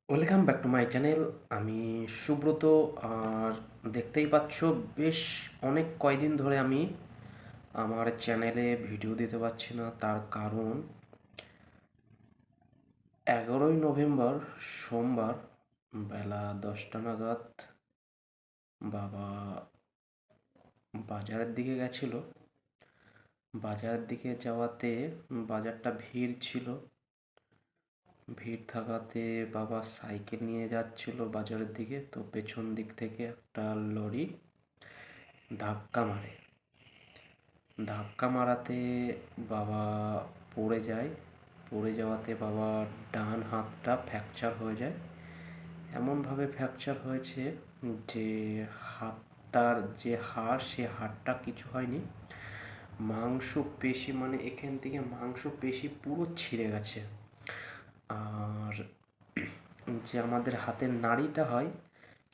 Welcome back to my channel. আমি সুব্রত। আর দেখতেই পাচ্ছ, বেশ অনেক কয়দিন ধরে আমি আমার চ্যানেলে ভিডিও দিতে পারছি না। তার কারণ 11ই নভেম্বর সোমবার বেলা 10টা নাগাদ বাবা বাজারের দিকে গেছিল। বাজারের দিকে যাওয়াতে বাজারটা ভিড় ছিল। ভিড় থাকাতে বাবা সাইকেল নিয়ে যাচ্ছিল বাজারের দিকে, তো পেছন দিক থেকে একটা লরি ধাক্কা মারে। ধাক্কা মারাতে বাবা পড়ে যায়। পড়ে যাওয়াতে বাবার ডান হাতটা ফ্র্যাকচার হয়ে যায়। এমনভাবে ফ্র্যাকচার হয়েছে যে হাতটার যে হাড়, সে হাড়টা কিছু হয়নি, মাংস পেশি, মানে এখান থেকে মাংস পেশি পুরো ছিঁড়ে গেছে। আর যে আমাদের হাতের নাড়িটা হয়,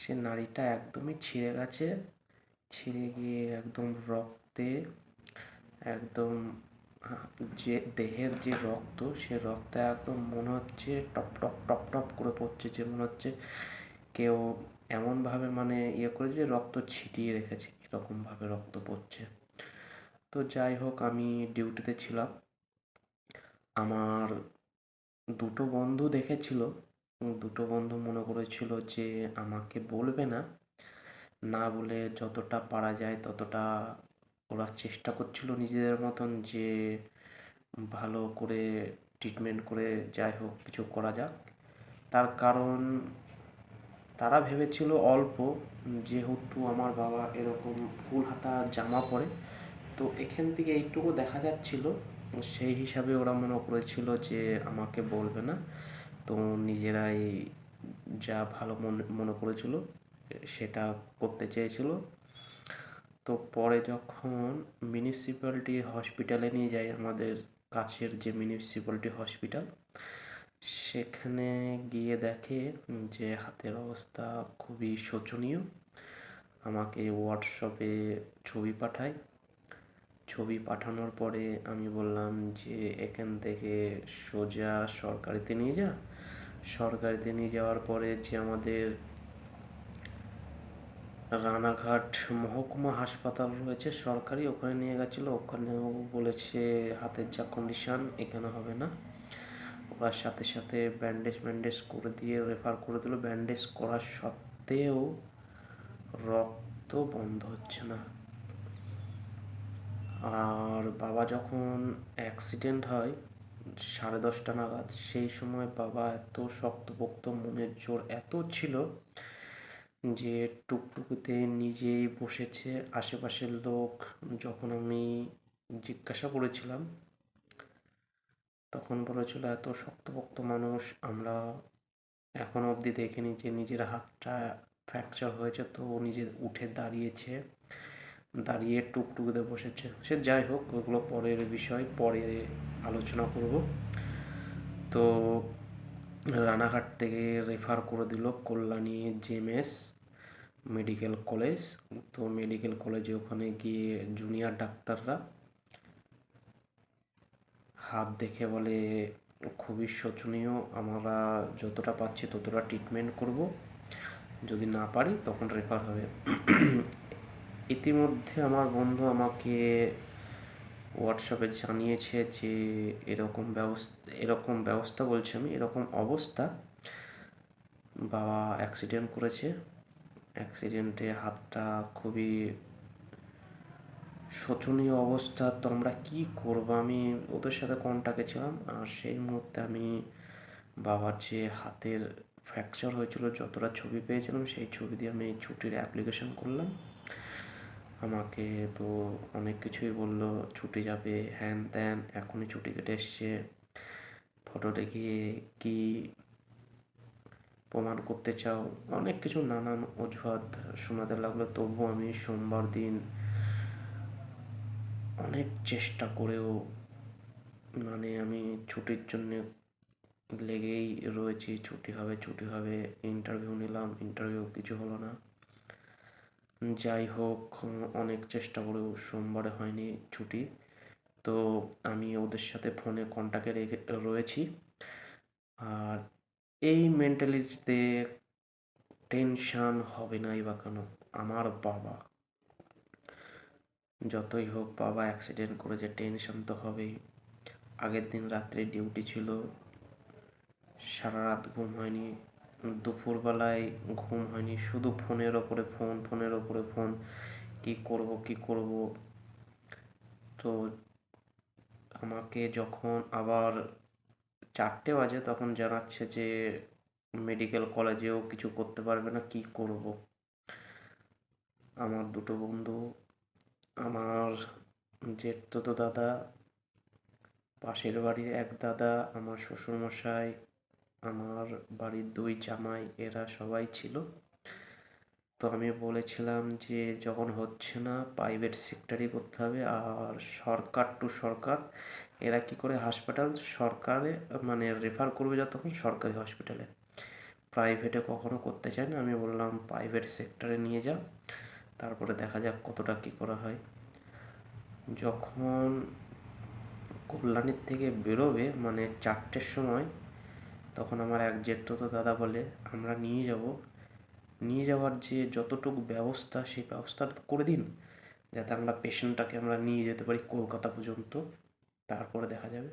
সে নাড়িটা একদমই ছিঁড়ে গেছে। ছিঁড়ে গিয়ে একদম রক্তে একদম যে দেহের যে রক্ত, সে রক্ত একদম মনে হচ্ছে টপ টপ টপ টপ করে পড়ছে, যে মনে হচ্ছে কেউ এমনভাবে মানে করে যে রক্ত ছিটিয়ে রেখেছে, এরকমভাবে রক্ত পড়ছে। তো যাই হোক, আমি ডিউটিতে ছিলাম। আমার দুটো বন্ধু দেখেছিল। দুটো বন্ধু মনে করেছিল যে আমাকে বলবে না, না বলে যতটা পারা যায় ততটা ওরা চেষ্টা করছিল নিজেদের মতন, যে ভালো করে ট্রিটমেন্ট করে যাই হোক কিছু করা যাক। তার কারণ তারা ভেবেছিল অল্প, যেহেতু আমার বাবা এরকম ফুল হাতা জামা পরে, তো এখান থেকে এইটুকু দেখা যাচ্ছিল। সেই হিসাবে ওরা মনে করেছিল যে আমাকে বলবে না, তো নিজেরাই যা ভালো মনে মনে করেছিল সেটা করতে চেয়েছিল। তো পরে যখন মিউনিসিপ্যালিটি হসপিটালে নিয়ে যায়, আমাদের কাছের যে মিউনিসিপ্যালিটি হসপিটাল, সেখানে গিয়ে দেখে যে হাতের অবস্থা খুবই শোচনীয়। আমাকে হোয়াটসঅ্যাপে ছবি পাঠায়। ছবি পাঠানোর পরে আমি বললাম যে এখান থেকে সোজা সরকারিতে নিয়ে যা। সরকারিতে নিয়ে যাওয়ার পরে যে আমাদের রানাঘাট মহকুমা হাসপাতাল রয়েছে সরকারি, ওখানে নিয়ে গেছিলো। ওখানেও বলেছে হাতের যা কন্ডিশন, এখানে হবে না। ওর সাথে সাথে ব্যান্ডেজ ব্যান্ডেজ করে দিয়ে রেফার করে দিল। ব্যান্ডেজ করা সত্ত্বেও রক্ত বন্ধ হচ্ছে না। আর বাবা যখন অ্যাক্সিডেন্ট হয় 10:30 নাগাদ, সেই সময় বাবা এত শক্তপোক্ত, মনের জোর এত ছিল যে টুকটুকিতে নিজেই বসেছে। আশেপাশের লোক, যখন আমি জিজ্ঞাসা করেছিলাম, তখন বলেছিল এত শক্তপোক্ত মানুষ আমরা এখনো অবধি দেখিনি, যে নিজের হাতটা ফ্র্যাকচার হয়েছে তো নিজে উঠে দাঁড়িয়েছে, দাঁড়িয়ে টুকটুকিতে বসেছে। সে যাই হোক, ওগুলো পরের বিষয়, পরে আলোচনা করব। তো রানাঘাট থেকে রেফার করে দিল কল্যাণী জেএমএস মেডিকেল কলেজ। তো মেডিকেল কলেজে ওখানে গিয়ে জুনিয়র ডাক্তাররা হাত দেখে বলে খুবই শোচনীয়, আমরা যতটা পাচ্ছি ততটা ট্রিটমেন্ট করব, যদি না পারি তখন রেফার হবে। ইতিমধ্যে আমার বন্ধু আমাকে হোয়াটসঅ্যাপে জানিয়েছে যে এরকম ব্যবস্থা বলছে, আমি এরকম অবস্থা, বাবা অ্যাক্সিডেন্ট করেছে। অ্যাক্সিডেন্টে হাতটা খুবই শোচনীয় অবস্থা। তো আমরা কী করবো, আমি ওদের সাথে কন্ট্যাক্টে ছিলাম। আর সেই মুহূর্তে আমি বাবার যে হাতের ফ্র্যাকচার হয়েছিল, যতটা ছবি পেয়েছিলাম সেই ছবি দিয়ে আমি ছুটির অ্যাপ্লিকেশন করলাম। আমাকে তো অনেক কিছুই বললো, ছুটি যাবে হ্যান ত্যান, এখনই ছুটি কেটে এসছে, ফটো দেখিয়ে কি প্রমাণ করতে চাও, অনেক কিছু নানান অজুহাত শোনাতে লাগলো। তবুও আমি সোমবার দিন অনেক চেষ্টা করেও, মানে আমি ছুটির জন্যে লেগেই রয়েছি, ছুটি হবে ছুটি হবে। ইন্টারভিউ নিলাম, ইন্টারভিউ কিছু হলো না। যাই হোক, অনেক চেষ্টা করেও সোমবারে হয়নি ছুটি। তো আমি ওদের সাথে ফোনে কন্ট্যাক্টে রয়েছি। আর এই মেন্টালিটিতে টেনশন হবে নাই বা কেন? আমার বাবা, যতই হোক বাবা অ্যাক্সিডেন্ট করেছে, টেনশন তো হবেই। আগের দিন রাত্রে ডিউটি ছিল, সারা রাত ঘুম হয়নি, দুপুরবেলায় ঘুম হয়নি, শুধু ফোনের ওপরে ফোন, ফোনের ওপরে ফোন, কি করব কি করব। তো আমাকে যখন আবার 4টে বাজে তখন জানাচ্ছে যে মেডিকেল কলেজেও কিছু করতে পারবে না, কি করব। আমার দুটো বন্ধু, আমার জেঠতুতো দাদা, পাশের বাড়ির এক দাদা, আমার শ্বশুরমশাই, আমার বাড়ির 2 জামাই, এরা সবাই ছিল। তো আমি বলেছিলাম যে যখন হচ্ছে না প্রাইভেট সেক্টরই করতে হবে। আর সরকার টু সরকার, এরা কি করে হাসপাতাল সরকারে মানে রেফার করবে যতক্ষণ সরকারি হসপিটালে, প্রাইভেটে কখনো করতে চায় না। আমি বললাম প্রাইভেট সেক্টরে নিয়ে যাও, তারপরে দেখা যাক কতটা কী করা হয়। যখন কল্যাণীর থেকে বেরোবে মানে 4টের সময়, তখন আমার এক জেঠতুতো দাদা বলে আমরা নিয়ে যাব, নিয়ে যাওয়ার যে যতটুকু ব্যবস্থা সেই ব্যবস্থাটা করে দিন, যাতে আমরা পেশেন্টটাকে আমরা নিয়ে যেতে পারি কলকাতা পর্যন্ত, তারপরে দেখা যাবে।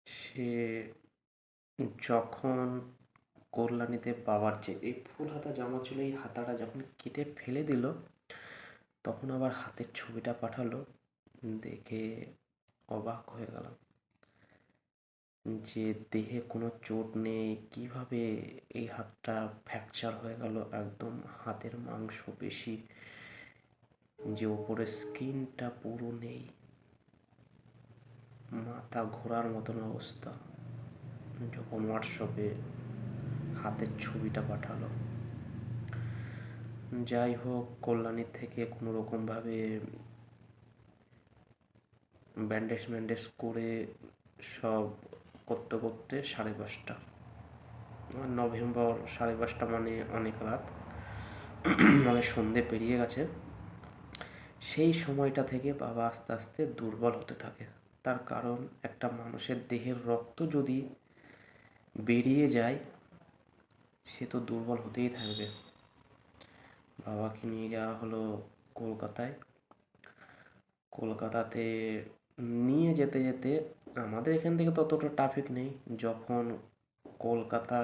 সে যখন কল্যাণীতে বাবার যে এই ফুল হাতা জামা ছিল, এই হাতাটা যখন কেটে ফেলে দিল, তখন আবার হাতের ছবিটা পাঠালো, দেখে অবাক হয়ে গেলাম যে দেহে কোনো চোট নেই, কিভাবে এই হাতটা ফ্র্যাকচার হয়ে গেল। একদম হাতের মাংস পেশি যে ওপরের স্কিনটা পুরো নেই, মাথা ঘোরার মতন অবস্থা। যখন হোয়াটসঅ্যাপে হাতের ছবিটা পাঠালো, যাই হোক কল্যাণীর থেকে কোনো রকমভাবে ব্যান্ডেজ ম্যান্ডেজ করে সব করতে করতে 5:30, নভেম্বর 5:30 মানে অনেক রাত, মানে সন্ধে পেরিয়ে গেছে। সেই সময়টা থেকে বাবা আস্তে আস্তে দুর্বল হতে থাকে। তার কারণ একটা মানুষের দেহের রক্ত যদি বেরিয়ে যায়, সে তো দুর্বল হতেই থাকবে। বাবাকে নিয়ে যাওয়া হলো কলকাতায়। কলকাতাতে নিয়ে যেতে যেতে আমাদের এখান থেকে ততটা ট্রাফিক নেই। যখন কলকাতা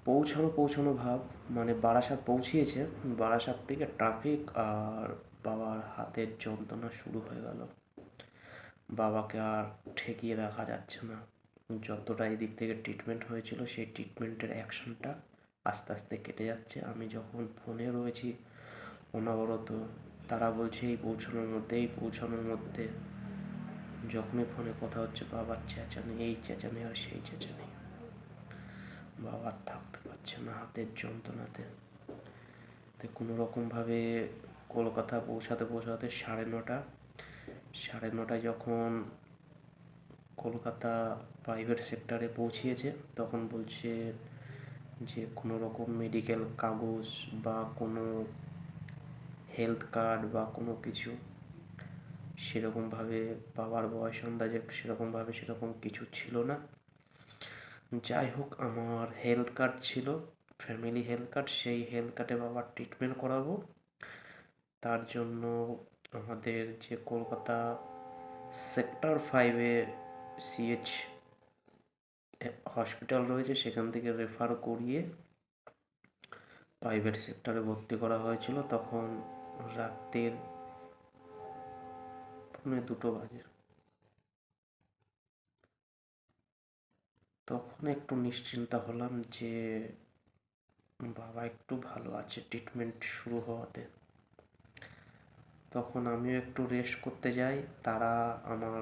পৌঁছানো ভাব, মানে বারাসাত পৌঁছিয়েছে, বারাসাত থেকে ট্রাফিক আর বাবার হাতের যন্ত্রণা শুরু হয়ে গেল। বাবাকে আর ঠেকিয়ে রাখা যাচ্ছে না। যতটা এদিক থেকে ট্রিটমেন্ট হয়েছিল সেই ট্রিটমেন্টের অ্যাকশনটা আস্তে আস্তে কেটে যাচ্ছে। আমি যখন ফোনে রয়েছি অনবরত, তারা বলছে এই পৌঁছানোর মধ্যে, যখনই ফোনে কথা হচ্ছে বাবার চেঁচানি, এই চেঁচানি আর সেই চেঁচানি। বাবা থাকতে পারছে না হাতের যন্ত্রণাতে। তো কোনো রকমভাবে কলকাতা পৌঁছাতে 9:30 যখন কলকাতা প্রাইভেট সেক্টরে পৌঁছিয়েছে, তখন বলছে যে কোনো রকম মেডিকেল কাগজ বা কোনো হেলথ কার্ড বা কোনো কিছু সেরকমভাবে বাবার বয়স আন্দাজে সেরকম কিছু ছিল না। যাই হোক আমার হেলথ কার্ড ছিল, ফ্যামিলি হেলথ কার্ড, সেই হেলথ কার্ডে বাবার ট্রিটমেন্ট করাবো। তার জন্য আমাদের যে কলকাতা সেক্টর 5-এ সিএইচ হসপিটাল রয়েছে, সেখান থেকে রেফার করিয়ে প্রাইভেট সেক্টরে ভর্তি করা হয়েছিল। তখন রাতের 1:45 বাজে। তখন একটু নিশ্চিন্তা হলাম যে বাবা একটু ভালো আছে ট্রিটমেন্ট শুরু হওয়াতে। তখন আমিও একটু রেস্ট করতে যাই। তারা আমার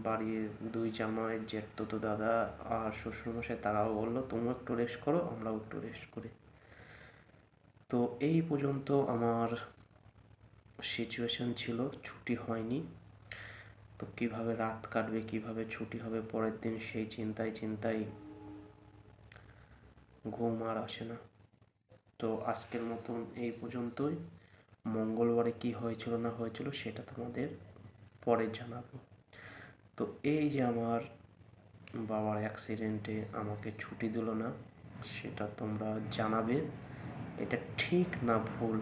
বাড়ির 2 জামাই, জেঠতুতো দাদা আর শ্বশুরমশাই, তারাও বললো তুমিও একটু রেস্ট করো, আমরাও একটু রেস্ট করি। তো এই পর্যন্ত আমার সিচুয়েশন ছিল, ছুটি হয়নি। তো কিভাবে রাত কাটবে, কিভাবে ছুটি হবে পরের দিন, সেই চিন্তায় ঘুম আর আসে না। তো আজকের মতন এই পর্যন্তই। মঙ্গলবারে কি হয়েছিল না হয়েছিল সেটা তোমাদের পরে জানাবো। তো এই যে আমার বাবার অ্যাক্সিডেন্টে আমাকে ছুটি দিল না, সেটা তোমরা জানাবে। এটা ঠিক না ভুল